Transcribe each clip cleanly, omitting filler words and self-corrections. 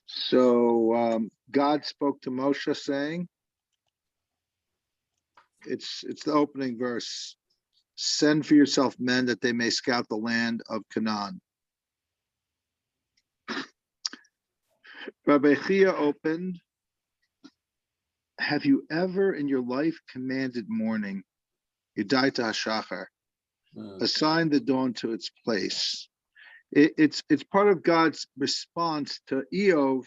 So God spoke to Moshe saying, it's the opening verse, send for yourself men that they may scout the land of Canaan. Rabbi Chia opened, have you ever in your life commanded morning, Yudaita HaShachar, assign the dawn to its place? It's part of God's response to Eov,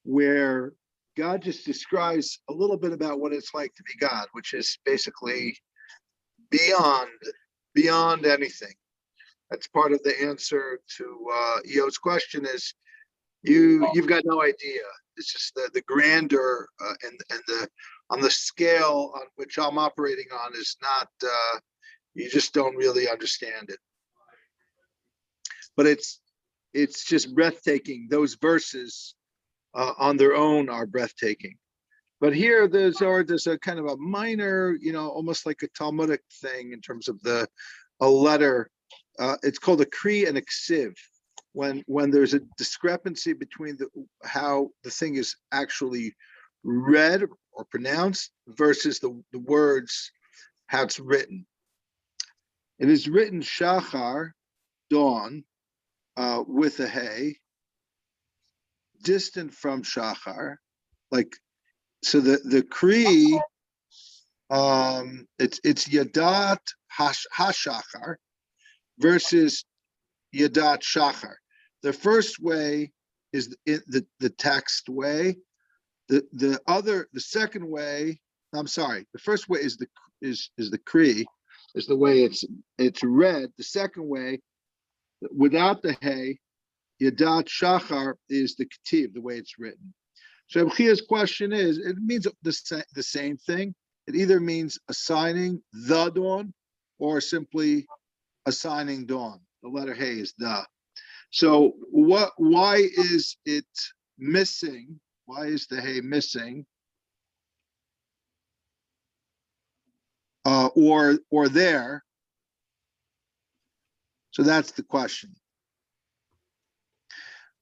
where God just describes a little bit about what it's like to be God, which is basically beyond anything. That's part of the answer to Eov's question is you've got no idea. It's just the grandeur and the on the scale on which I'm operating on is not. You just don't really understand it. But it's just breathtaking. Those verses on their own are breathtaking. But here there's a kind of a minor, almost like a Talmudic thing in terms of a letter. It's called a kri and a ksiv. When there's a discrepancy between how the thing is actually read or pronounced versus the words, how it's written. It is written shachar, dawn, with a hey, distant from shachar, like, so the kri, it's yadat hashachar versus yadat shachar. The first way is the text way. The second way, I'm sorry, the first way is the kri, is the way it's read. The second way, without the hey, yadat shachar, is the ketiv, the way it's written. So Chia's question is, it means the same thing. It either means assigning the dawn or simply assigning dawn. The letter hey is the. So why is it missing? Why is the hey missing? Or there? So that's the question.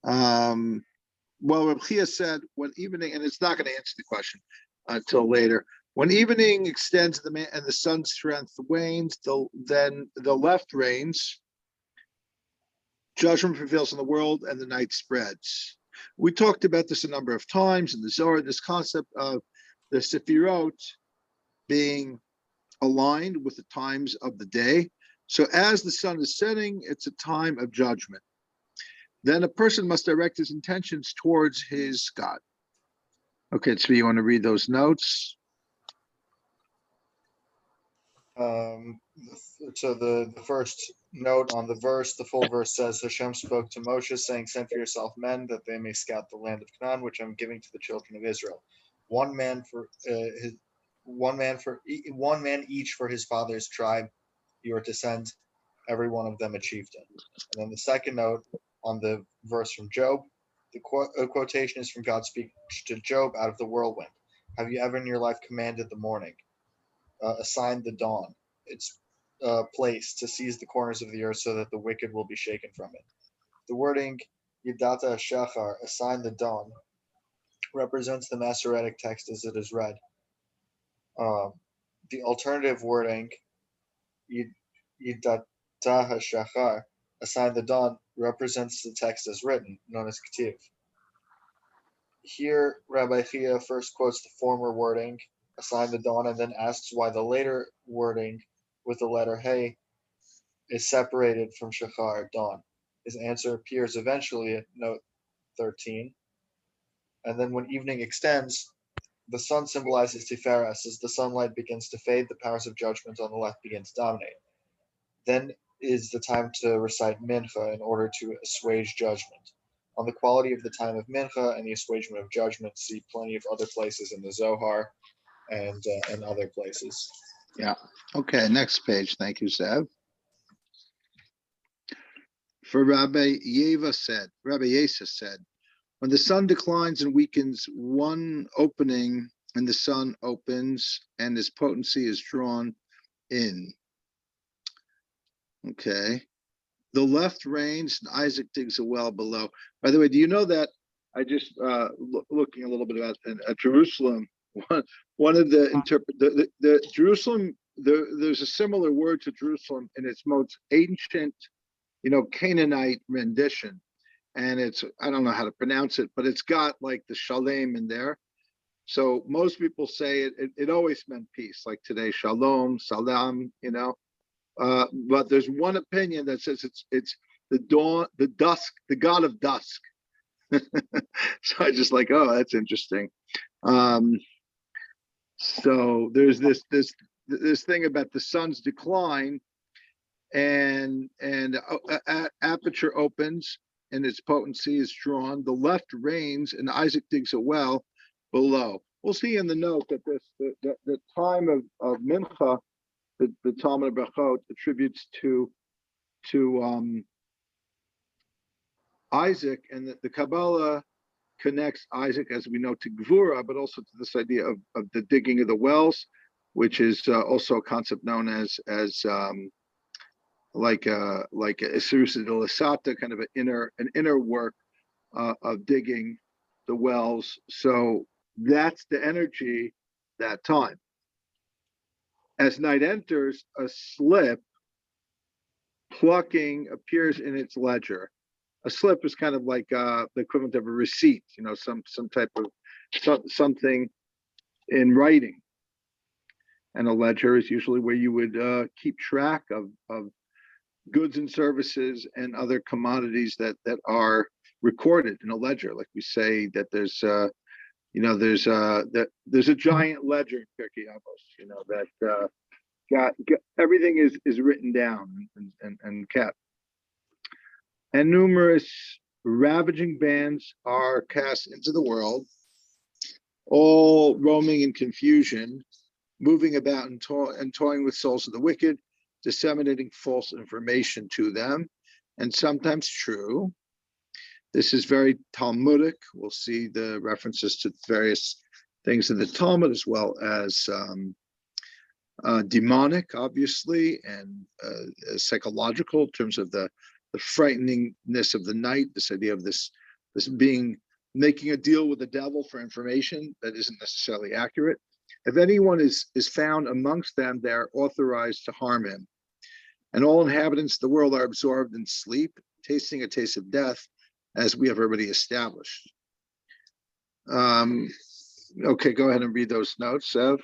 Well, Rabbi Chia said, when evening, and it's not going to answer the question until later. When evening extends and the sun's strength wanes, then the left reigns. Judgment prevails in the world, and the night spreads. We talked about this a number of times in the Zohar. This concept of the Sefirot being aligned with the times of the day. So as the sun is setting, it's a time of judgment. Then a person must direct his intentions towards his God. Okay, so you want to read those notes? So the first note on the verse, the full verse says, Hashem spoke to Moshe, saying, send for yourself men that they may scout the land of Canaan, which I'm giving to the children of Israel. One man each for his father's tribe. You are to send every one of them a chieftain. And then the second note on the verse from Job, the quotation is from God's speech to Job out of the whirlwind. Have you ever in your life commanded the morning, assigned the dawn, its place to seize the corners of the earth so that the wicked will be shaken from it? The wording Yidata Shachar, assign the dawn, represents the Masoretic text as it is read. The alternative wording Yidata Shachar, assign the dawn, represents the text as written, known as Ketiv. Here, Rabbi Chia first quotes the former wording, assign the dawn, and then asks why the later wording with the letter Hey is separated from Shachar, dawn. His answer appears eventually at note 13. And then when evening extends, the sun symbolizes Tiferes. As the sunlight begins to fade, the powers of judgment on the left begin to dominate. Then is the time to recite Mincha in order to assuage judgment. On the quality of the time of Mincha and the assuagement of judgment, see plenty of other places in the Zohar and other places. Yeah. Okay, next page. Thank you, Zev. For Rabbi Yesa said, when the sun declines and weakens, one opening and the sun opens and his potency is drawn in. Okay. the left reigns and Isaac digs a well below. By the way, do you know that I just looking a little bit about Jerusalem? One of the Jerusalem. There's a similar word to Jerusalem in its most ancient, Canaanite rendition, and it's I don't know how to pronounce it, but it's got like the shalem in there. So most people say it always meant peace, like today, shalom, salam, but there's one opinion that says it's the dawn, the dusk, the god of dusk. So I just like, oh, that's interesting. Um, so there's this thing about the sun's decline, and aperture opens and its potency is drawn. The left reigns, and Isaac digs a well below. We'll see in the note that the time of Mincha, the Talmud Brachot attributes to Isaac, and the Kabbalah connects Isaac, as we know, to Gvura, but also to this idea of the digging of the wells, which is also a concept known as like a Isurusa de Lasata, kind of an inner work of digging the wells. So that's the energy that time. As night enters, a slip plucking appears in its ledger. A slip is kind of like the equivalent of a receipt, some type of something in writing. And a ledger is usually where you would keep track of goods and services and other commodities that are recorded in a ledger. Like we say that there's a giant ledger in Pirkei Avos, that got everything is written down and kept. And numerous ravaging bands are cast into the world, all roaming in confusion, moving about and toying with souls of the wicked, disseminating false information to them, and sometimes true. This is very Talmudic. We'll see the references to various things in the Talmud, as well as demonic, obviously, and psychological in terms of the frighteningness of the night, this idea of this being making a deal with the devil for information that isn't necessarily accurate. If anyone is found amongst them, they are authorized to harm him. And all inhabitants of the world are absorbed in sleep, tasting a taste of death, as we have already established. Okay, go ahead and read those notes, Sev.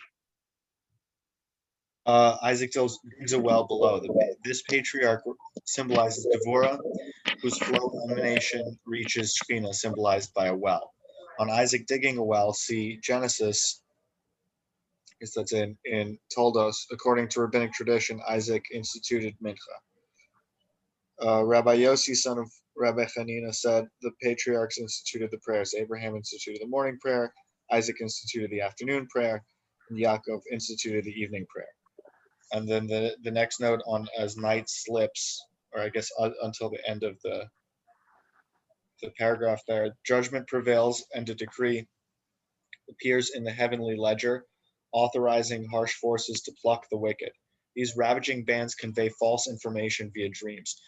Isaac digs a well below. This patriarch symbolizes Gevurah, whose flow emanation reaches Shekhinah, symbolized by a well. On Isaac digging a well, see Genesis. I guess that's in Toldos. According to rabbinic tradition, Isaac instituted Mincha. Rabbi Yossi, son of Rabbi Hanina, said the patriarchs instituted the prayers. Abraham instituted the morning prayer, Isaac instituted the afternoon prayer, and Yaakov instituted the evening prayer. And then the next note on as night slips, or I guess until the end of the paragraph there, judgment prevails and a decree appears in the heavenly ledger, authorizing harsh forces to pluck the wicked. These ravaging bands convey false information via dreams,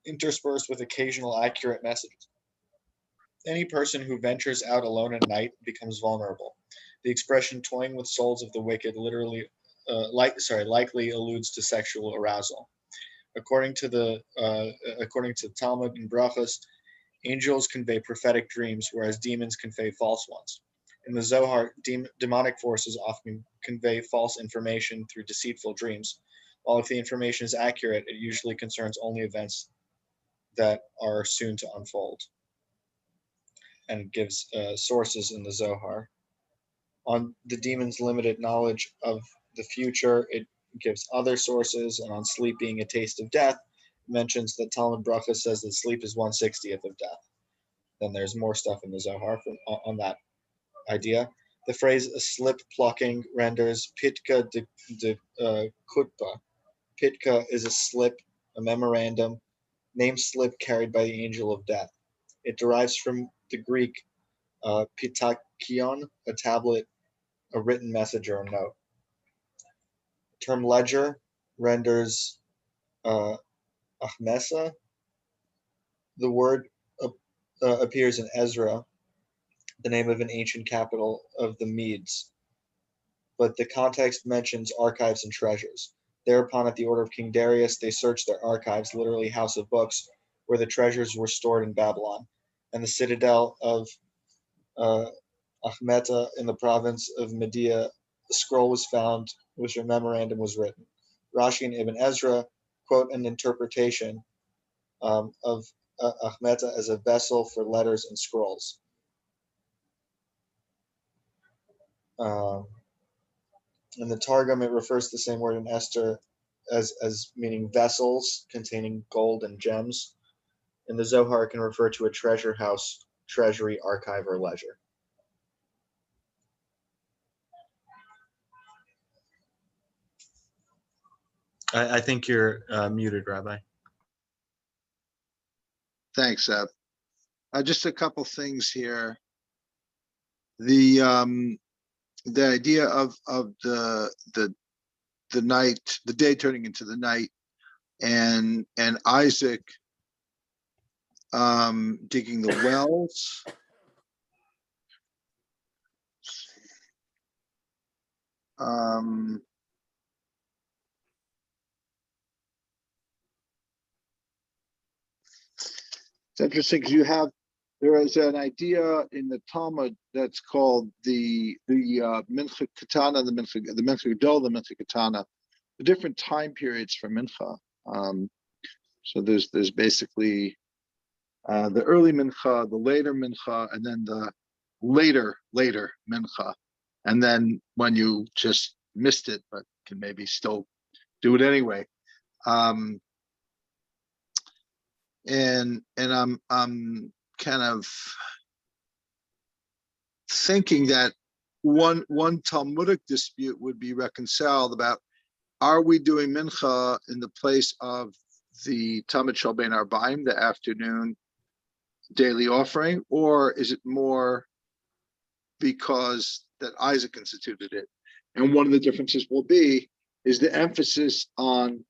interspersed with occasional accurate messages. Any person who ventures out alone at night becomes vulnerable. The expression "toying with souls of the wicked" likely alludes to sexual arousal. According to Talmud and Brachos, angels convey prophetic dreams, whereas demons convey false ones. In the Zohar, demonic forces often convey false information through deceitful dreams, while if the information is accurate, it usually concerns only events that are soon to unfold. And it gives sources in the Zohar. On the demon's limited knowledge of the future, it gives other sources, and on sleep being a taste of death, it mentions that Talmud Bracha says that sleep is 1/60th of death. Then there's more stuff in the Zohar on that idea. The phrase "slip plucking" renders pitka de kutpa. Pitka is a slip, a memorandum, name slip carried by the angel of death. It derives from the Greek pitakion, a tablet, a written message, or a note. The term ledger renders achmesa, The word appears in Ezra, the name of an ancient capital of the Medes, but the context mentions archives and treasures. Thereupon, at the order of King Darius, they searched their archives, literally house of books, where the treasures were stored in Babylon, and the citadel of Achmeta in the province of Media. A scroll was found, which a memorandum was written. Rashi and Ibn Ezra quote an interpretation of Achmeta as a vessel for letters and scrolls. In the Targum, it refers to the same word in Esther as meaning vessels containing gold and gems. In the Zohar, it can refer to a treasure house, treasury, archive, or ledger. I think you're muted, Rabbi. Thanks, Seb. Just a couple things here. The idea of the night, the day turning into the night, and Isaac digging the wells. It's interesting because there is an idea in the Talmud that's called the Mincha Katana, the Mincha Gadol, the Mincha Katana, the different time periods for Mincha. So there's basically the early Mincha, the later Mincha, and then the later Mincha, and then when you just missed it but can maybe still do it anyway. And I'm kind of thinking that one Talmudic dispute would be reconciled about, are we doing mincha in the place of the Tamid Shel Bein Arbaim, the afternoon daily offering, or is it more because that Isaac instituted it? And one of the differences will be is the emphasis on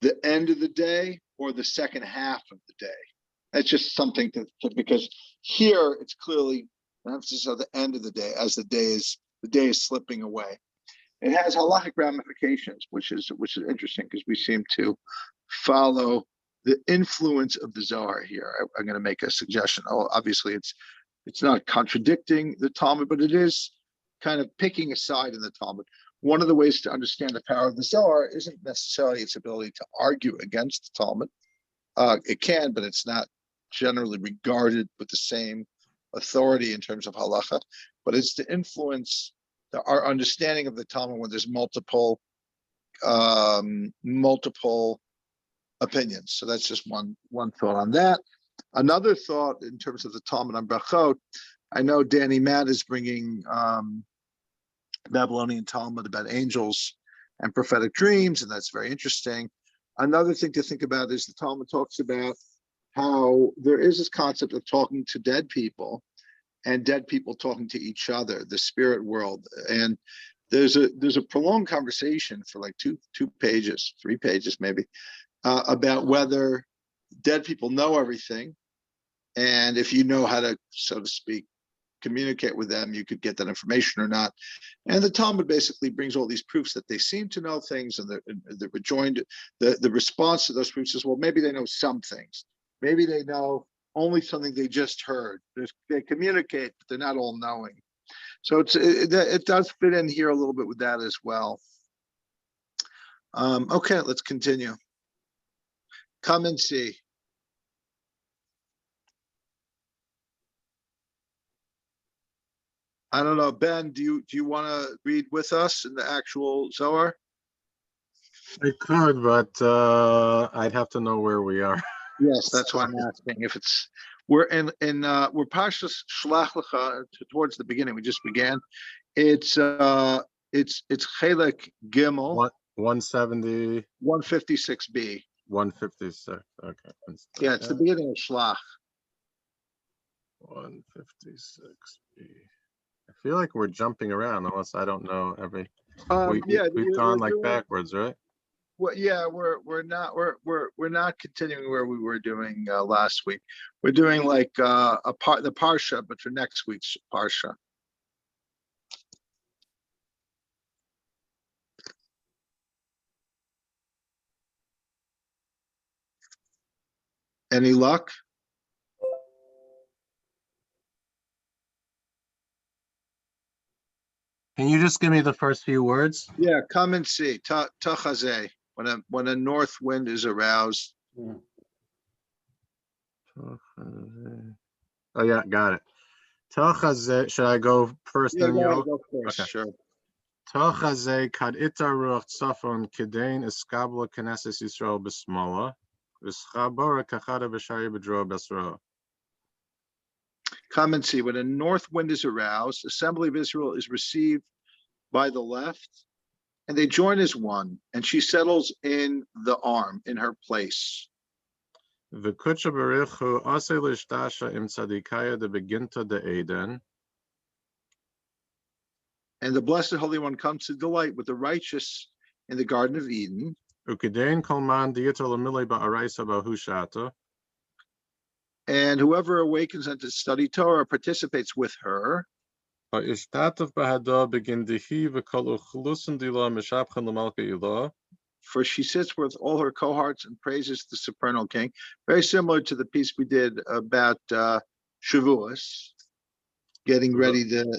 the end of the day or the second half of the day. That's just something to because here it's clearly the emphasis of the end of the day as the day is slipping away. It has halachic ramifications, which is interesting because we seem to follow the influence of the Zohar here. I'm going to make a suggestion. Obviously, it's not contradicting the Talmud, but it is kind of picking a side in the Talmud. One of the ways to understand the power of the Zohar isn't necessarily its ability to argue against the Talmud. It can, but it's not generally regarded with the same authority in terms of halacha. But it's to influence our understanding of the Talmud when there's multiple opinions. So that's just one thought on that. Another thought in terms of the Talmud on Brachot, I know Danny Matt is bringing Babylonian Talmud about angels and prophetic dreams, and that's very interesting. Another thing to think about is the Talmud talks about how there is this concept of talking to dead people and dead people talking to each other, the spirit world. And there's a prolonged conversation for like two pages, 3 pages maybe, about whether dead people know everything, and if you know how to, so to speak, communicate with them, you could get that information or not. And the Talmud basically brings all these proofs that they seem to know things, and the rejoined the response to those proofs is, well, maybe they know some things, maybe they know only something they just heard. They communicate, but they're not all knowing. So it does fit in here a little bit with that as well. Okay, let's continue. Come and see. I don't know, Ben, do you want to read with us in the actual Zohar? I could, but I'd have to know where we are. Yes, that's why I'm asking. If we're we're Parshat Shelach Lecha, towards the beginning. We just began. It's Chelak Gimel 170, 156b. 156. Okay. Yeah, it's the beginning of Shelach. 156b. I feel like we're jumping around, unless I don't know every. Yeah, we've gone like backwards, right? well, yeah, we're not continuing where we were doing last week. We're doing like the Parsha, but for next week's Parsha. Any luck? Can you just give me the first few words? Yeah, come and see. Tachazeh, when a north wind is aroused. Oh yeah, got it. Should I go first? Yeah, Then go ahead, you? go first. Okay. Sure. Kad ita ruach tzafon kedain eskabla knesses Yisrael b'smala v'schabora kachada b'shari b'dro b'sra. Come and see. When a north wind is aroused, assembly of Israel is received by the left, and they join as one, and she settles in the arm in her place. V'kutsha berichu ase l'ishtasha im tzadikaya de beginta de Eden. And the Blessed Holy One comes to delight with the righteous in the Garden of Eden. Ukedain kolman diyata l'milei ba'araisa ba'hushata. And whoever awakens unto study Torah participates with her. Ha'ishtataf b'hada begin dihi v'kol uchlusin dila mishabchan l'malka ilah. For she sits with all her cohorts and praises the supernal King. Very similar to the piece we did about Shavuos, getting ready the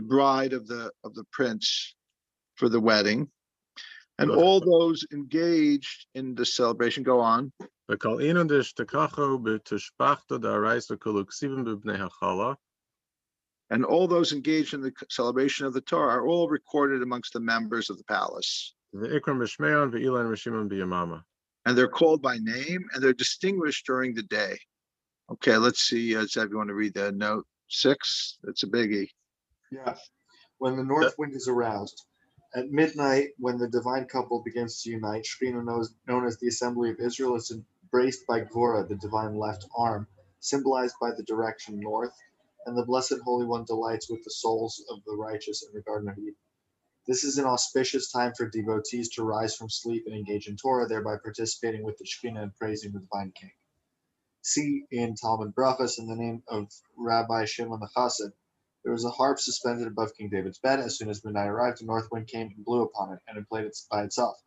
bride of the prince for the wedding, and all those engaged in the celebration go on. V'kol inu d'ishtakacho b'tishpachta da'araisa kol uksivim b'bnei hachala. And all those engaged in the celebration of the Torah are all recorded amongst the members of the palace. V'ikram b'shmeon v'ilan rishimon b'yamama. And they're called by name, and they're distinguished during the day. Okay, let's see. Zev, you want to read the note 6? It's a biggie. Yeah. When the north wind is aroused. At midnight, when the divine couple begins to unite, Shekhinah, known as the Assembly of Israel, is embraced by Gvora, the divine left arm, symbolized by the direction north, and the Blessed Holy One delights with the souls of the righteous in the Garden of Eden. This is an auspicious time for devotees to rise from sleep and engage in Torah, thereby participating with the Shekhinah and praising the divine King. See in Talmud Brachos in the name of Rabbi Shimon the Chassid. There was a harp suspended above King David's bed. As soon as midnight arrived, a north wind came and blew upon it, and it played it by itself.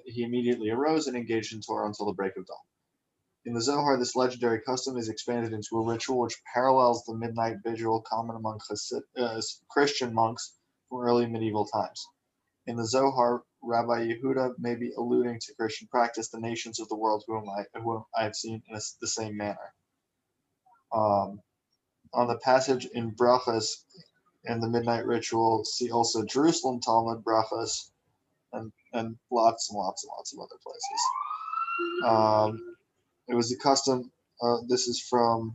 He immediately arose and engaged in Torah until the break of dawn. In the Zohar, this legendary custom is expanded into a ritual which parallels the midnight vigil common among Christian monks from early medieval times. In the Zohar, Rabbi Yehuda may be alluding to Christian practice, the nations of the world whom I have seen in the same manner. On the passage in Brachas and the midnight ritual, see also Jerusalem Talmud Brachas and lots and lots and lots of other places. It was a custom. This is from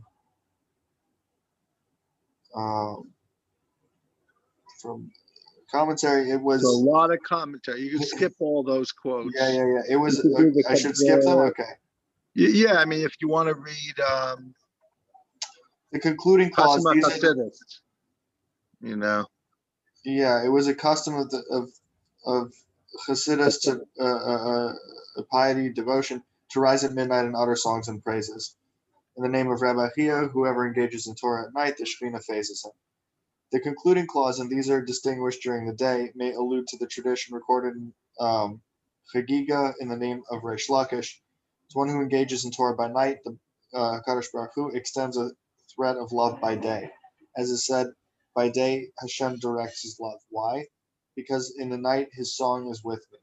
commentary. It was a lot of commentary. You can skip all those quotes. Yeah. It was. I should skip them. Okay. Yeah, I mean, if you want to read the concluding clause, you know. Yeah, it was a custom of Chassidus to piety, devotion, to rise at midnight and utter songs and praises. In the name of Rabbi Chia, whoever engages in Torah at night, the Shekhinah faces him. The concluding clause, and these are distinguished during the day, may allude to the tradition recorded in Chagiga in the name of Reish Lakish. To one who engages in Torah by night, the Kadosh Baruch Hu extends a thread of love by day. As is said, by day Hashem directs his love. Why? Because in the night his song is with me.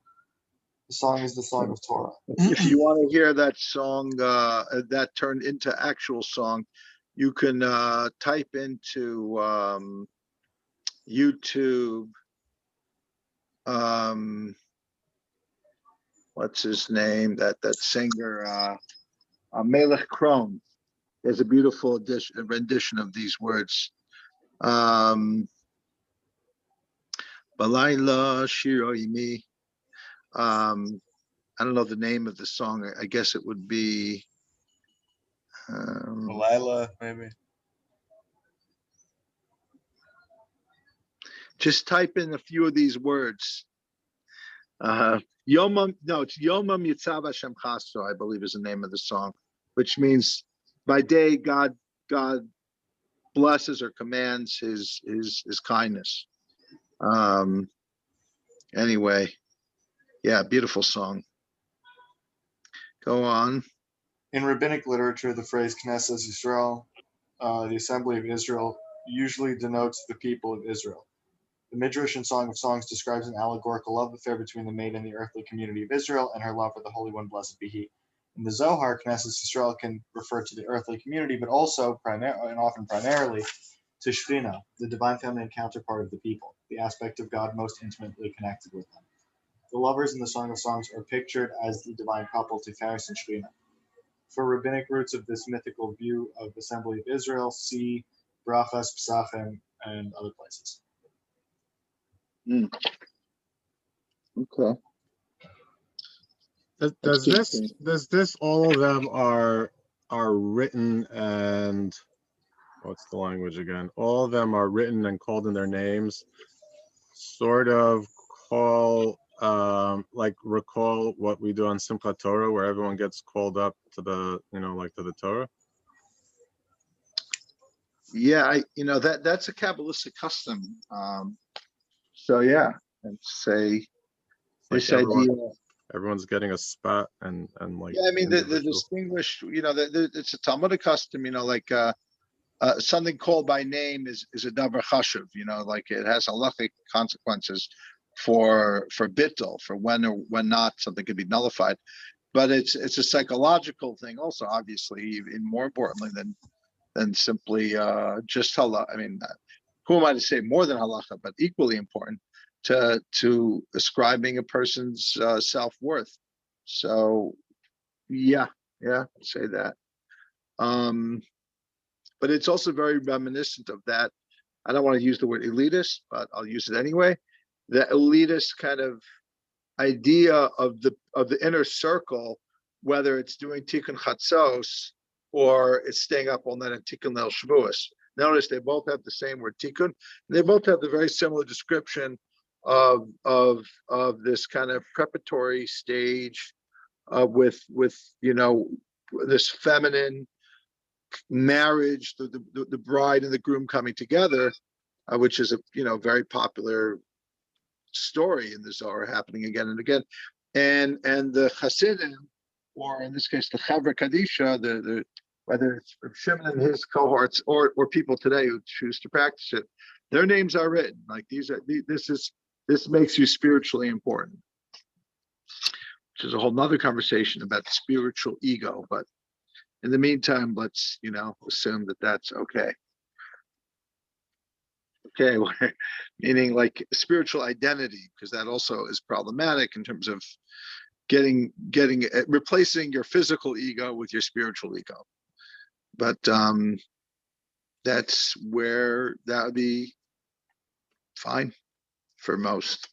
The song is the song of Torah. If you want to hear that song, that turned into actual song, you can type into YouTube. What's his name? That singer, Melech Kron. There's a beautiful rendition of these words. Balayla Shiroimi. I don't know the name of the song. I guess it would be Balayla, maybe. Just type in a few of these words. Yomam, no, it's Yomam Yitzav Hashem Chasto, I believe is the name of the song, which means by day God blesses or commands his kindness. Anyway, yeah, beautiful song. Go on. In rabbinic literature, the phrase Knesset Yisrael, the Assembly of Israel, usually denotes the people of Israel. The Midrash in Song of Songs describes an allegorical love affair between the maid and the earthly community of Israel and her lover, the Holy One, blessed be He. In the Zohar, Knesset Yisrael can refer to the earthly community, but also, and often primarily, to Shekhinah, the divine feminine counterpart of the people, the aspect of God most intimately connected with them. The lovers in the Song of Songs are pictured as the divine couple, Tiferes and Shekhinah. For rabbinic roots of this mythical view of the Assembly of Israel, see Brachas, Pesachim, and other places. Okay. Does this all of them are written, and what's the language again? All of them are written and called in their names, sort of recall what we do on Simchat Torah, where everyone gets called up to the, to the Torah. Yeah, that's a Kabbalistic custom. So yeah, and say this idea. Everyone's getting a spot and like. Yeah, I mean the distinguished. It's a Talmudic custom. Something called by name is a davar chashuv. Like it has halachic consequences for bittul, for when or when not something could be nullified. But it's a psychological thing also, obviously, even more importantly than simply just halacha. I mean, who am I to say more than halacha, but equally important to ascribing a person's self-worth. So yeah, say that. But it's also very reminiscent of that. I don't want to use the word elitist, but I'll use it anyway. The elitist kind of idea of the inner circle, whether it's doing tikkun chatzos or it's staying up all night on tikkun leil Shavuos. Notice they both have the same word tikkun. They both have the very similar description of this kind of preparatory stage with this feminine marriage, the bride and the groom coming together, which is a very popular story in the Zohar, happening again and again, and the Hasidim, or in this case the Chavra Kadisha, the whether it's Shimon and his cohorts or people today who choose to practice it, their names are written. Like this makes you spiritually important, which is a whole nother conversation about the spiritual ego. But in the meantime, let's assume that that's okay. Okay, meaning like spiritual identity, because that also is problematic in terms of replacing your physical ego with your spiritual ego. But that's where that would be fine for most.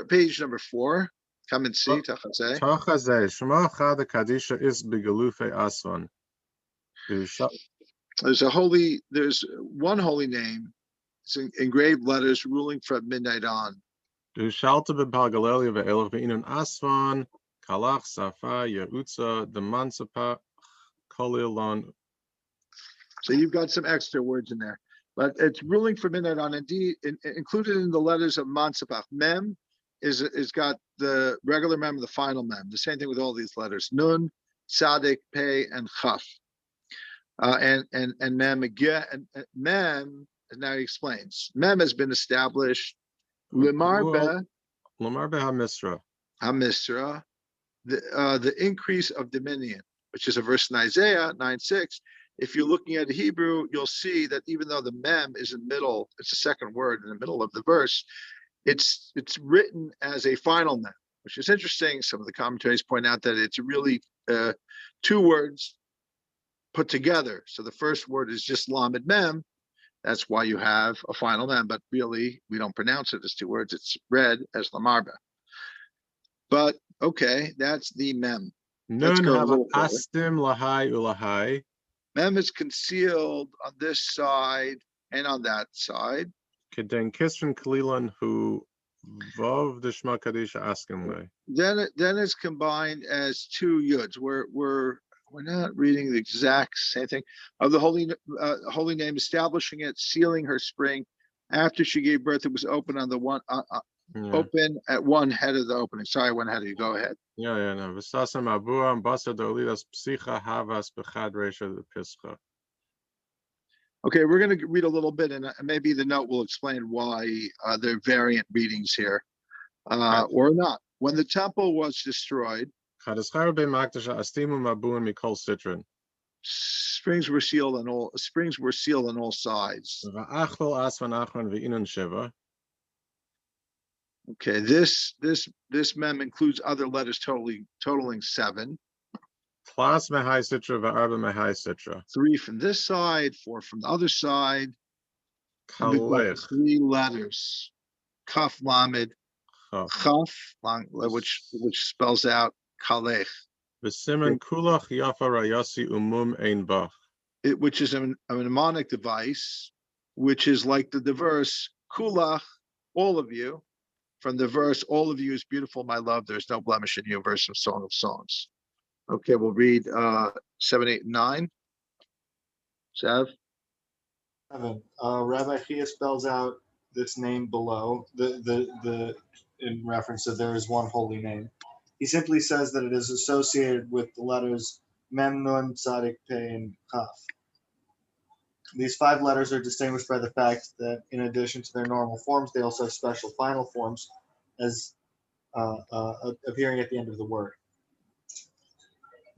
Page number 4. Come and see. Tachazeh. Shema Chad Kadisha is Begalufe Aswan. There's one holy name. It's engraved letters ruling from midnight on. Shalta bePalgaleli ve'elach ve'inun Aswan Kalach Safa Yeutza Demansapa Kolilon. So you've got some extra words in there, but it's ruling from midnight on. Indeed, included in the letters of Mansapach. Mem is got the regular mem and the final mem. The same thing with all these letters: Nun, Tzadik, Pei, and Chaf. And mem again, and mem. And now he explains. Mem has been established. Lemarbe HaMisra. HaMisra, the increase of dominion, which is a verse in Isaiah 9:6. If you're looking at the Hebrew, you'll see that even though the mem is in the middle, it's a second word in the middle of the verse, it's written as a final mem, which is interesting. Some of the commentaries point out that it's really 2 words put together. So the first word is just lamed mem. That's why you have a final mem, but really we don't pronounce it as 2 words. It's read as lamarba. But okay, that's the mem. Nun have astim lahai ulahai. Mem is concealed on this side and on that side. Keden Kisran Kalilan who Vav Dishma Kadisha Askinle. Then it's combined as two yuds. We're not reading the exact same thing of the holy name, establishing it, sealing her spring. After she gave birth, it was open on the one open at one head of the opening. Sorry, one head of you. Go ahead. Yeah, no. Visasam Abuam Basa Dolidas Psicha Havas Bechad Resha the Pischa. Okay, we're going to read a little bit, and maybe the note will explain why there are variant readings here, or not. When the temple was destroyed, Chadaschar Be Makdasha Astimu Mabuan Mikol Citron. springs were sealed on all sides. Va'achol Asvan Achron Ve'inun Shiva. Okay, this mem includes other letters totaling 7. Tlas Mehai Citra Va'arba Mehai Citra. 3 from this side, 4 from the other side. And we've got Kalech. 3 letters. Kaf Lamed, Chaf, which spells out Kalech. V'simen Kulach Yafa Rayasi Umum Ein Bach. Which is a mnemonic device, which is like the verse Kulach, all of you. From the verse, all of you is beautiful, my love. There's no blemish in you. Verse from Song of Songs. Okay, we'll read 7, 8, and 9. Sav? 7. Rabbi Chia spells out this name below the in reference to there is one holy name. He simply says that it is associated with the letters Mem, Nun, Tzadik, Pei, and Kaf. These 5 letters are distinguished by the fact that in addition to their normal forms, they also have special final forms as appearing at the end of the word.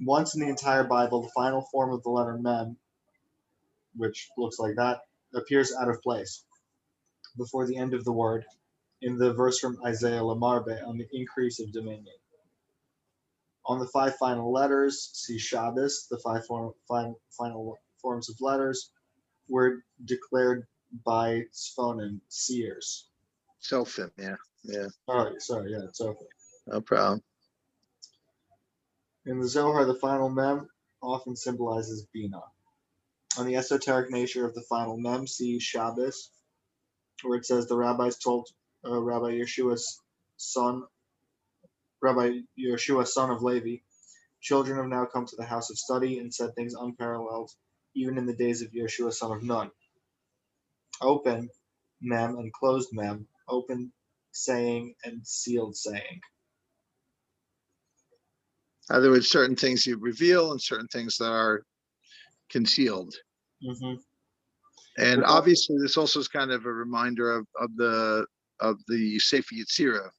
Once in the entire Bible, the final form of the letter Mem, which looks like that, appears out of place before the end of the word in the verse from Isaiah Lamarbe on the increase of dominion. On the 5 final letters, see Shabbos, the 5 final forms of letters were declared by Sfonim, seers. Sophim, yeah. Sorry, it's okay. No problem. In the Zohar, the final Mem often symbolizes Bina. On the esoteric nature of the final Mem, see Shabbos, where it says the rabbis told Rabbi Yeshua, son of Levi, children have now come to the house of study and said things unparalleled, even in the days of Yeshua, son of Nun. Open Mem and closed Mem, open saying and sealed saying. In other words, certain things you reveal and certain things that are concealed. Mm-hmm. And obviously, this also is kind of a reminder of the Sefer Yetzirah,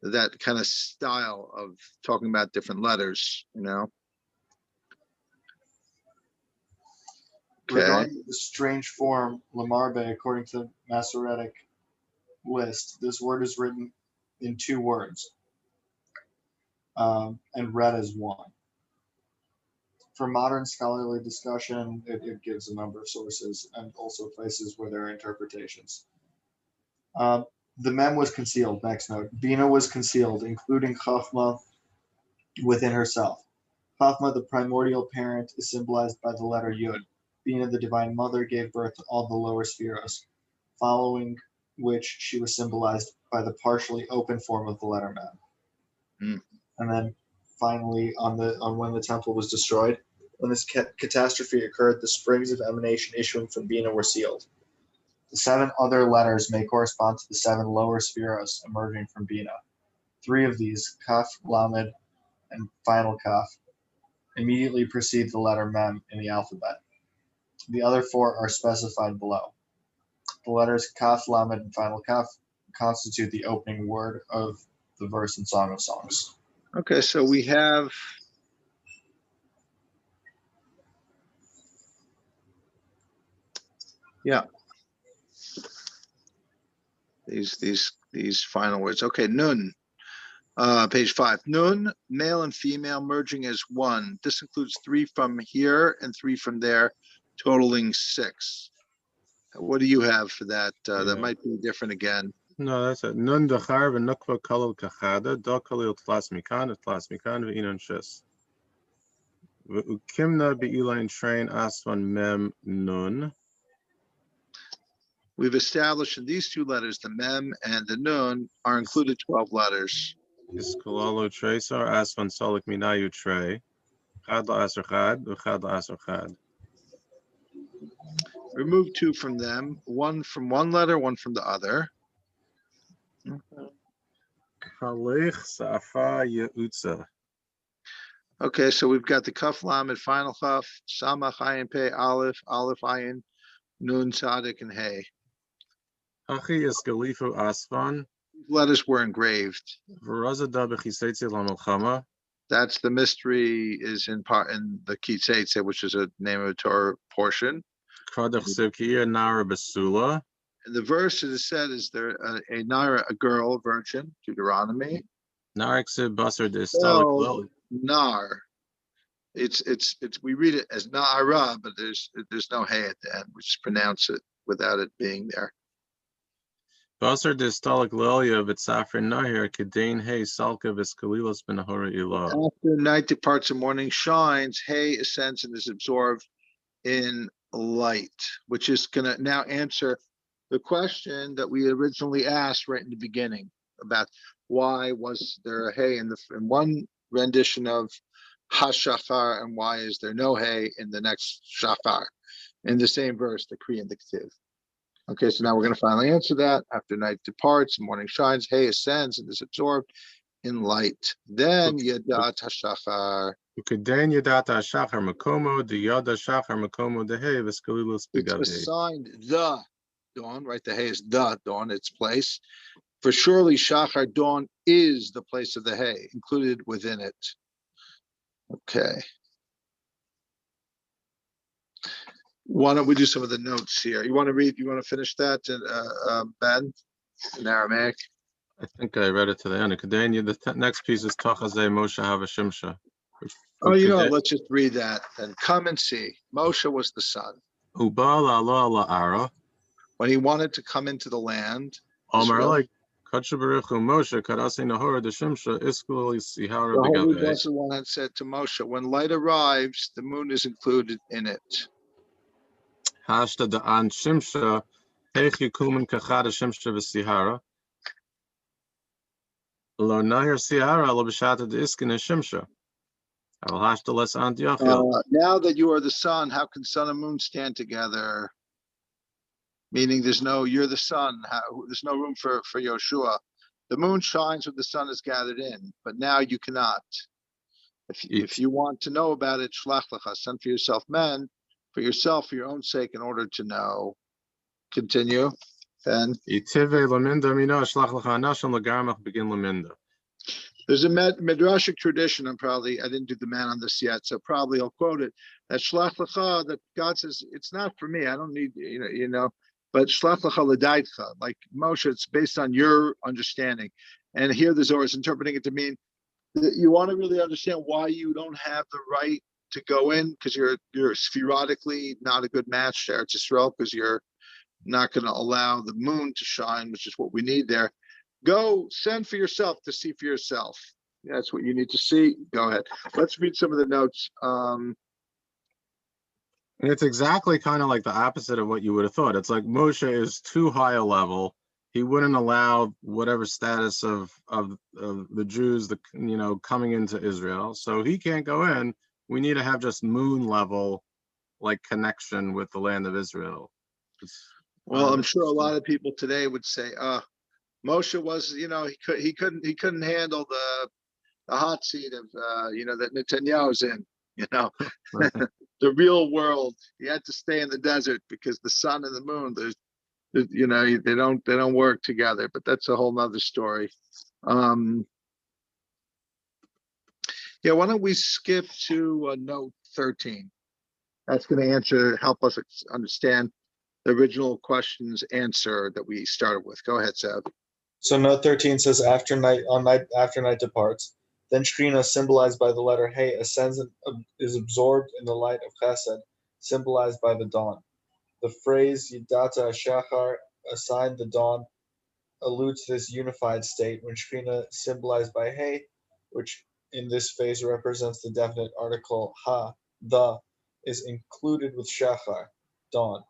that kind of style of talking about different letters, Okay. Regarding the strange form Lamarbe, according to the Masoretic list, this word is written in 2 words and read as one. For modern scholarly discussion, it gives a number of sources and also places where there are interpretations. The Mem was concealed. Next note. Bina was concealed, including Chachma within herself. Chachma, the primordial parent, is symbolized by the letter Yud. Bina, the divine mother, gave birth to all the lower spheros, following which she was symbolized by the partially open form of the letter Mem. And then finally, on when the temple was destroyed, when this catastrophe occurred, the springs of emanation issuing from Bina were sealed. The 7 other letters may correspond to the 7 lower spheros emerging from Bina. 3 of these, Kaf, Lamed, and final Kaf, immediately precede the letter Mem in the alphabet. The other 4 are specified below. The letters Kaf, Lamed, and final Kaf constitute the opening word of the verse in Song of Songs. Okay, so we have these final words. Okay, Nun, page 5. Nun, male and female merging as one. This includes 3 from here and 3 from there, totaling 6. What do you have for that? That might be different again. No, that's it. Nun dachar v'nukva kalil kachada, do kalil tlas mikan v'inon shis. V'ukimna be'ilain train asvan mem nun. We've established in these two letters, the mem and the nun, are included 12 letters. Iskalalo Tresar Asvan Solik Minayu Tre. Chad La'asar Chad, Uchad La'asar Chad. Remove two from them, one from one letter, one from the other. Kalich Safa Yeutza. Okay, so we've got the Kaf Lamed, final Kaf, Samach Ayin Pei, Aleph, Aleph Ayin, Nun Tzaddik, and Hey. Hachi Iskalifu Asvan. Letters were engraved. Verazada Bechisetzi Lamelchama. That's the mystery is in part in the Kitzetze, which is a name of a Torah portion. Kradach Sirkiya Nara Basula. And the verse it is said is there a Naira, a girl, a virgin, Deuteronomy. Narixib Basar Distalik Well, Lil. Nar. It's we read it as Na'ara, but there's no hey at the end. We just pronounce it without it being there. Basar Distalik Lilia Vitsafrin Nahir Kedain Hey Salka Viskalilas Benahora Ilah. After night departs and morning shines, hay ascends and is absorbed in light, which is going to now answer the question that we originally asked right in the beginning about why was there a hay in one rendition of Hashachar and why is there no hay in the next Shachar in the same verse, the Kriya and the Ktiv. Okay, so now we're going to finally answer that. After night departs, morning shines, hay ascends and is absorbed in light. Then Yadat Hashachar. Ukedain Yadata Shachar Makomo, the Yada Shachar Makomo, the Hey Viskalilas It's Begavi. assigned the dawn, right? The hay is the dawn, its place. For surely Shachar dawn is the place of the hay, included within it. Okay. Why don't we do some of the notes here? You want to read? You want to finish that, Ben, in Aramaic? I think I read it to the end. Ukedain, the next piece is Tachazeh Moshe Havashimsha. Oh, you know, let's just read that and come and see. Moshe was the son. Ubal Allah La'ara. When he wanted to come into the land, Omar Israel, like Kachabaruchu Moshe Karasi Nahora the Shimsha Iskuli Sihara the Holy Begave. Blessed One had said to Moshe, when light arrives, the moon is included in it. Hashta the An Shimsha Hechi Kuman Kachada Shimsha Visihara. Lo Nahir Sihara Lo Bishata the Iskin Shimsha. I will hashta less Antiochil. Now that you are the sun, how can sun and moon stand together? Meaning you're the sun. There's no room for Yoshua. The moon shines when the sun is gathered in, but now you cannot. If you want to know about it, shlach lecha, send for yourself men, for yourself, for your own sake, in order to know. Continue. Ben. Itive Laminda Mina Shlach Lacha Nasham Lagarmach begin Laminda. There's a midrashic tradition. I didn't do the man on this yet, so probably I'll quote it. That shlach lecha, that God says it's not for me. I don't need but shlach lecha l'daitcha, like Moshe, it's based on your understanding. And here the Zohar is interpreting it to mean that you want to really understand why you don't have the right to go in because you're spherotically not a good match to Eretz Yisrael because you're not going to allow the moon to shine, which is what we need there. Go send for yourself to see for yourself. That's what you need to see. Go ahead. Let's read some of the notes. And it's exactly kind of like the opposite of what you would have thought. It's like Moshe is too high a level. He wouldn't allow whatever status of the Jews, coming into Israel. So he can't go in. We need to have just moon level, like connection with the land of Israel. Well, I'm sure a lot of people today would say, Moshe was, he couldn't handle the hot seat of, that Netanyahu's in, the real world. He had to stay in the desert because the sun and the moon, they don't work together. But that's a whole nother story. Why don't we skip to note 13? That's going to help us understand the original question's answer that we started with. Go ahead, Seb. So note 13 says after night departs, then Shekhinah, symbolized by the letter Hey, ascends and is absorbed in the light of Chesed, symbolized by the dawn. The phrase Yidata Shachar, assigned the dawn, alludes to this unified state when Shekhinah, symbolized by Hey, which in this phase represents the definite article Ha, the, is included with Shachar, dawn.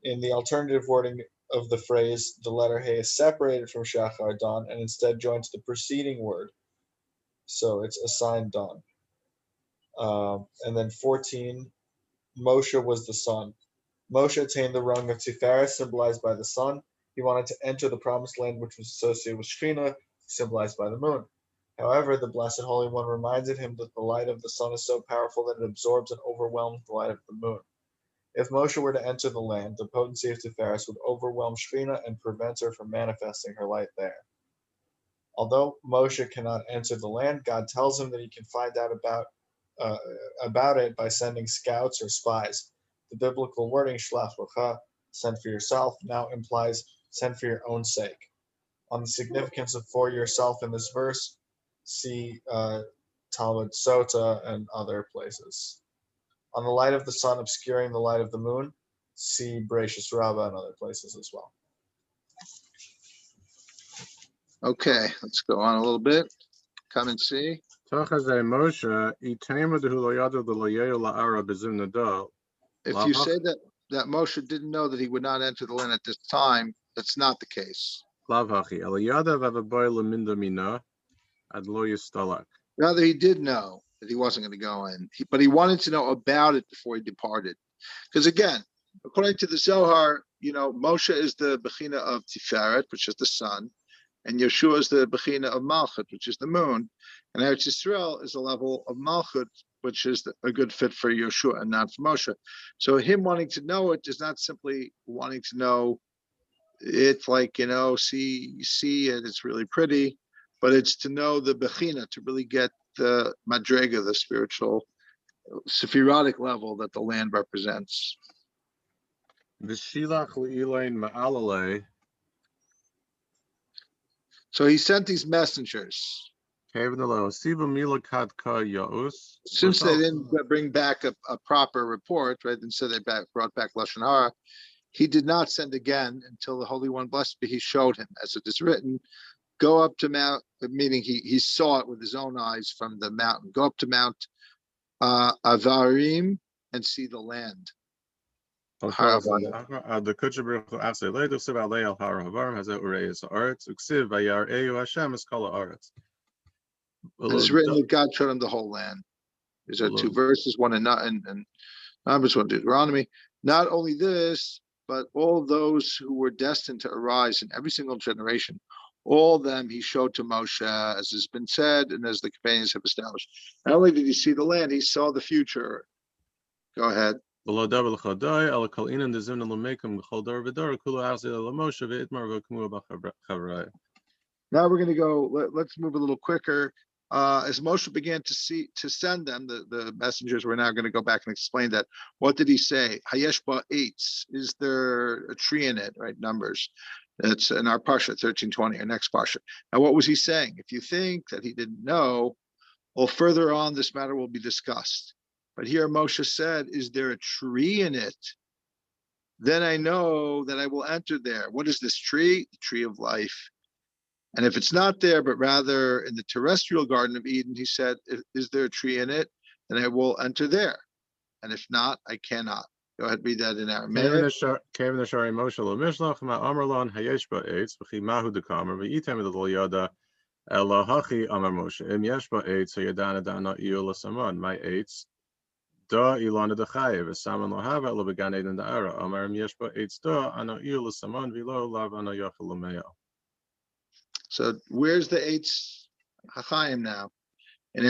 In the alternative wording, of the phrase, the letter He is separated from Shachar, dawn, and instead joined to the preceding word. So it's assigned dawn. And then 14, Moshe was the sun. Moshe attained the rung of Tiferet, symbolized by the sun. He wanted to enter the promised land, which was associated with Shekhinah, symbolized by the moon. However, the Blessed Holy One reminded him that the light of the sun is so powerful that it absorbs and overwhelms the light of the moon. If Moshe were to enter the land, the potency of Tiferet would overwhelm Shekhinah and prevent her from manifesting her light there. Although Moshe cannot enter the land, God tells him that he can find out about it by sending scouts or spies. The biblical wording "shlach lecha," send for yourself, now implies send for your own sake. On the significance of for yourself in this verse, see Talmud Sota and other places. On the light of the sun obscuring the light of the moon, see Bereshis Rabbah and other places as well. Okay, let's go on a little bit. Come and see. If you say that Moshe didn't know that he would not enter the land at this time, that's not the case. Rather, he did know that he wasn't going to go in, but he wanted to know about it before he departed. Because again, according to the Zohar, Moshe is the Bechina of Tiferet, which is the sun, and Yeshua is the Bechina of Malchut, which is the moon, and Eretz Yisrael is a level of Malchut, which is a good fit for Yeshua and not for Moshe. So him wanting to know it is not simply wanting to know it, like, see it, it's really pretty, but it's to know the Bechina, to really get the Madrega, the spiritual, Sephirotic level that the land represents. So he sent these messengers. Since they didn't bring back a proper report, right? Instead they brought back Lashon Hara, he did not send again until the Holy One, blessed be He, showed him, as it is written, go up to Mount, meaning he saw it with his own eyes from the mountain. Go up to Mount Avarim and see the land. Now it's written that God showed him the whole land. These are two verses, one in Numbers, one in Deuteronomy. Not only this, but all those who were destined to arise in every single generation, all of them he showed to Moshe, as has been said, and as the companions have established. Not only did he see the land, he saw the future. Go ahead. Now we're going to go, let's move a little quicker. As Moshe began to send them, the messengers, we're now going to go back and explain that. What did he say? Hayesh ba'etz, is there a tree in it, right? Numbers. That's in our Parshat 13:20, our next Parshat. Now, what was he saying? If you think that he didn't know, well, further on, this matter will be discussed. But here Moshe said, is there a tree in it? Then I know that I will enter there. What is this tree? The tree of life. And if it's not there, but rather in the terrestrial Garden of Eden, he said, is there a tree in it? Then I will enter there. And if not, I cannot. Go ahead, read that in Aramaic. So where's the Eitz Hachayim now? In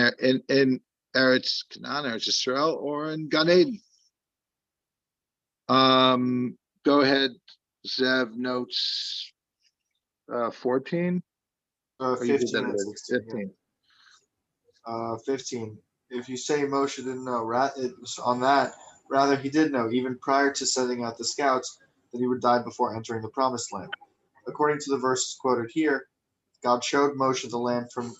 Eretz Canaan, Eretz Yisrael, or in Gan Eden? Go ahead, Zev, notes 14. 15 and 16. 15. If you say Moshe didn't know, it was on that. Rather, he did know, even prior to sending out the scouts, that he would die before entering the promised land. According to the verses quoted here, God showed Moshe the land from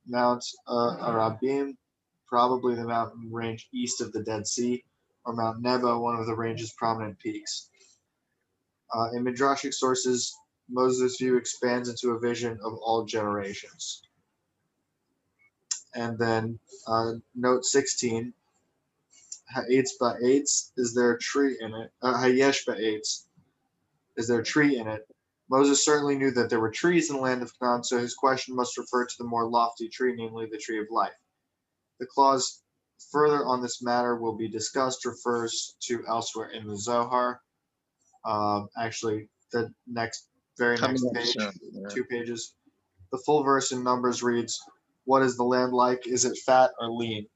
Mount Arabim, probably the mountain range east of the Dead Sea, or Mount Nebo, one of the range's prominent peaks. In Midrashic sources, Moses' view expands into a vision of all generations. And then note 16, Ha'etz ba'etz, is there a tree in it? Hayesh ba'etz. Is there a tree in it? Moses certainly knew that there were trees in the land of Canaan, so his question must refer to the more lofty tree, namely the tree of life. The clause further on this matter will be discussed refers to elsewhere in the Zohar. Actually, the very Coming next up page, soon, yeah. 2 pages. The full verse in Numbers reads, "What is the land like? Is it fat or lean?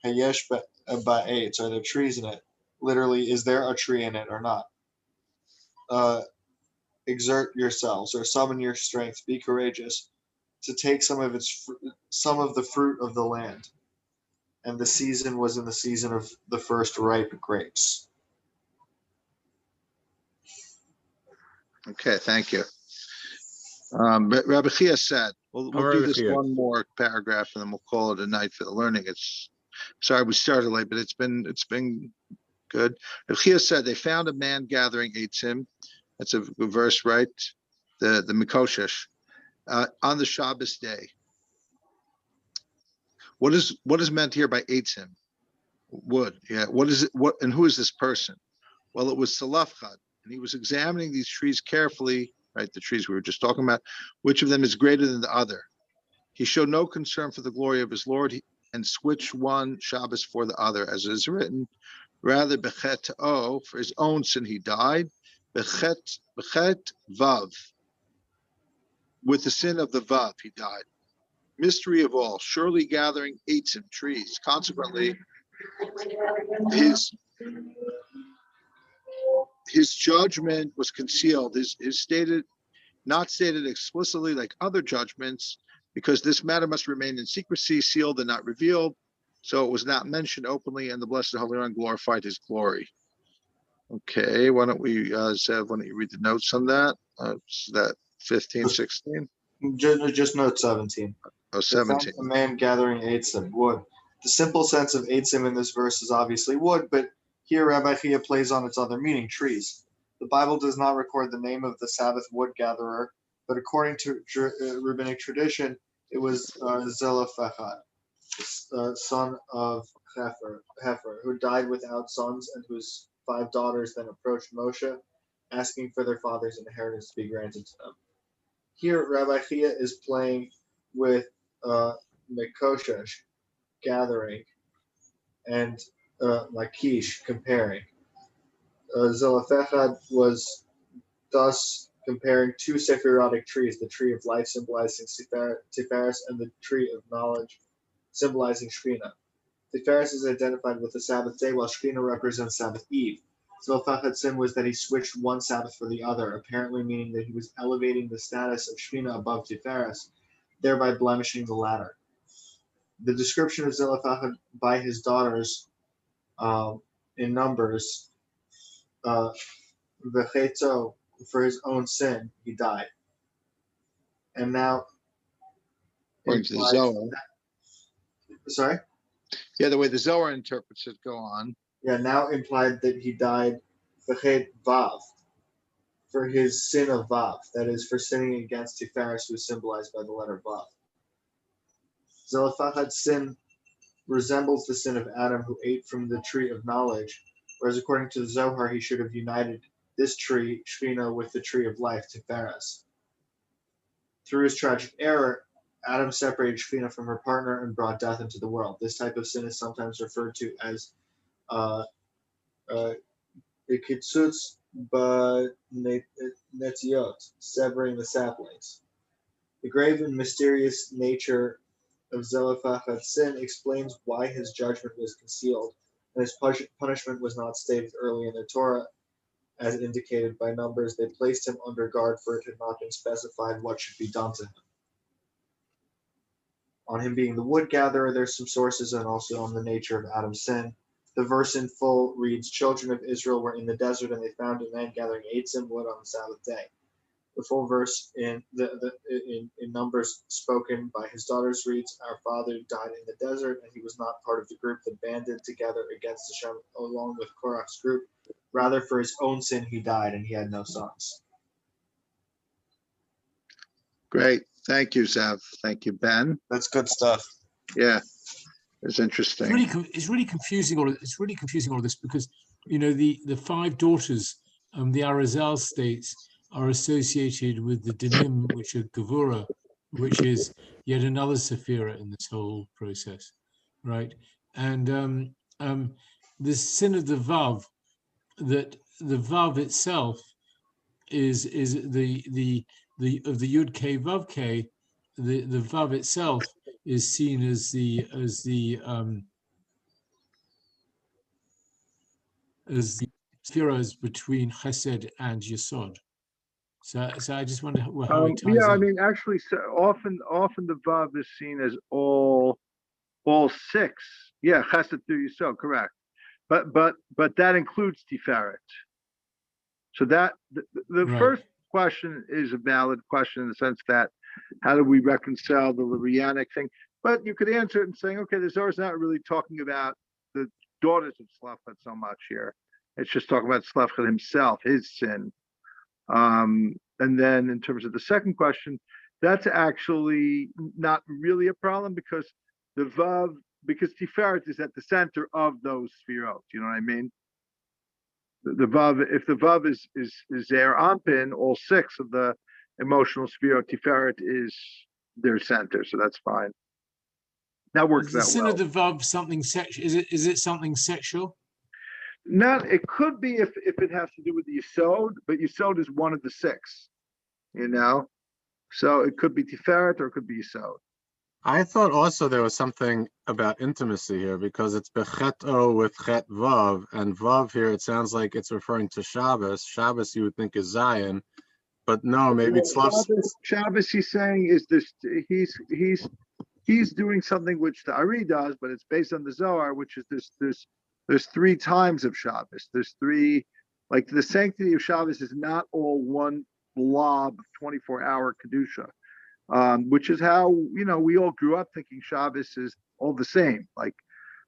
Hayesh ba'etz, are there trees in it? Literally, is there a tree in it or not? Exert yourselves or summon your strength. Be courageous to take some of the fruit of the land." And the season was in the season of the first ripe grapes. Okay, thank you. But Rabbi Chia said, we'll do Rabbi this Chia. one more paragraph and then we'll call it a night for the learning. Sorry we started late, but it's been good. Rabbi Chia said they found a man gathering eitzim. That's a verse, right? The Mikoshesh on the Shabbos day. What is meant here by eitzim? Wood. Yeah. What is it? What and who is this person? Well, it was Salafchad, and he was examining these trees carefully. Right, the trees we were just talking about. Which of them is greater than the other? He showed no concern for the glory of his Lord and switched one Shabbos for the other, as it is written. Rather, bechet for his own sin he died. Bechet vav, with the sin of the vav he died. Mystery of all, surely gathering eitzim trees. Consequently, his judgment was concealed. His not stated explicitly like other judgments, because this matter must remain in secrecy, sealed and not revealed. So it was not mentioned openly, and the Blessed Holy One glorified his glory. Okay, why don't we, Zev, why don't you read the notes on that? Is that 15, 16? Just note 17. Oh, 17. A man gathering eitzim, wood. The simple sense of eitzim in this verse is obviously wood, but here Rabbi Chia plays on its other meaning, trees. The Bible does not record the name of the Sabbath wood gatherer, but according to rabbinic tradition, it was Zelophehad, son of Hefer, who died without sons and whose 5 daughters then approached Moshe, asking for their father's inheritance to be granted to them. Here, Rabbi Chia is playing with Mekoshesh, gathering, and Lakish, comparing. Zelophehad was thus comparing 2 sephirotic trees, the tree of life symbolizing Tiferes and the tree of knowledge symbolizing Shekhinah. Tiferes is identified with the Sabbath day, while Shekhinah represents Sabbath Eve. Zelophehad's sin was that he switched one Sabbath for the other, apparently meaning that he was elevating the status of Shekhinah above Tiferes, thereby blemishing the latter. The description of Zelophehad by his daughters in Numbers, V'cheto, for his own sin, he died. And now, According to the Zohar. Sorry? Yeah, the way the Zohar interprets it, go on. Yeah, now implied that he died V'chet Vav, for his sin of Vav, that is, for sinning against Tiferes, who is symbolized by the letter Vav. Zelophehad's sin resembles the sin of Adam, who ate from the tree of knowledge, whereas according to the Zohar, he should have united this tree, Shekhinah, with the tree of life, Tiferes. Through his tragic error, Adam separated Shekhinah from her partner and brought death into the world. This type of sin is sometimes referred to as Ikitzutz B'netiot, severing the saplings. The grave and mysterious nature of Zelophehad's sin explains why his judgment was concealed, and his punishment was not stated early in the Torah, as indicated by Numbers. They placed him under guard, for it had not been specified what should be done to him. On him being the wood gatherer, there's some sources, and also on the nature of Adam's sin. The verse in full reads, "Children of Israel were in the desert, and they found a man gathering eitzim wood on the Sabbath day." The full verse in Numbers spoken by his daughters reads, "Our father died in the desert, and he was not part of the group that banded together against Hashem along with Korach's group. Rather, for his own sin he died, and he had no sons." Great. Thank you, Zev. Thank you, Ben. That's good stuff. Yeah, it's interesting. It's really confusing all of this because the 5 daughters the Arizal states are associated with the dinim, which are gevura, which is yet another sephira in this whole process, right? And the sin of the vav, that the vav itself is the of the yud k vav k, the vav itself is seen as the spheres between chesed and yesod. So I just wonder how it ties Yeah, I in. mean, actually, so often the vav is seen as all six. Yeah, chesed through Yisod, correct. But that includes Tiferet. So that the Right. first question is a valid question in the sense that how do we reconcile the Lurianic thing? But you could answer it in saying, okay, the Zohar is not really talking about the daughters of Shlachet so much here. It's just talking about Shlachet himself, his sin. And then in terms of the second question, that's actually not really a problem because the Vav, because Tiferet is at the center of those Sfirot. You know what I mean? The Vav, if the Vav is there Ampin, all six of the emotional Sfirot, Tiferet is their center. So that's fine. That works Is the out sin well. of the vav something sexual? Is it something sexual? Not, it could be if it has to do with the Yisod, but Yisod is one of the six, you know? So it could be Tiferet or it could be Yisod. I thought also there was something about intimacy here because it's becheto with chet vav, and vav here it sounds like it's referring to Shabbos. Shabbos you would think is Zion, but no, maybe it's love. Shabbos, he's saying is this, he's doing something which the Ari does, but it's based on the Zohar, which is there's three times of Shabbos. There's three, like the sanctity of Shabbos is not all one blob of 24-hour Kedusha, which is how, we all grew up thinking Shabbos is all the same. Like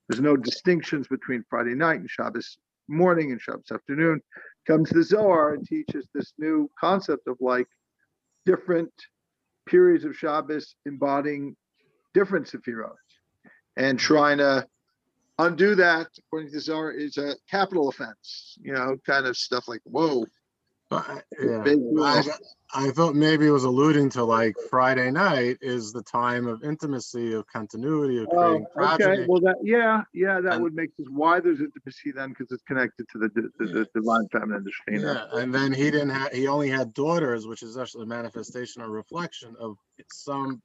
there's no distinctions between Friday night and Shabbos morning and Shabbos afternoon. Comes the Zohar and teaches this new concept of like different periods of Shabbos embodying different Sefirot. And trying to undo that, according to Zohar, is a capital offense, kind of stuff like, whoa. I thought maybe it was alluding to like Friday night is the time of intimacy, of continuity, of creating progeny. Okay, well that would make sense. Why there's intimacy then? Because it's connected to the divine feminine, the Shekhinah. Yeah, and then he only had daughters, which is actually a manifestation or reflection of some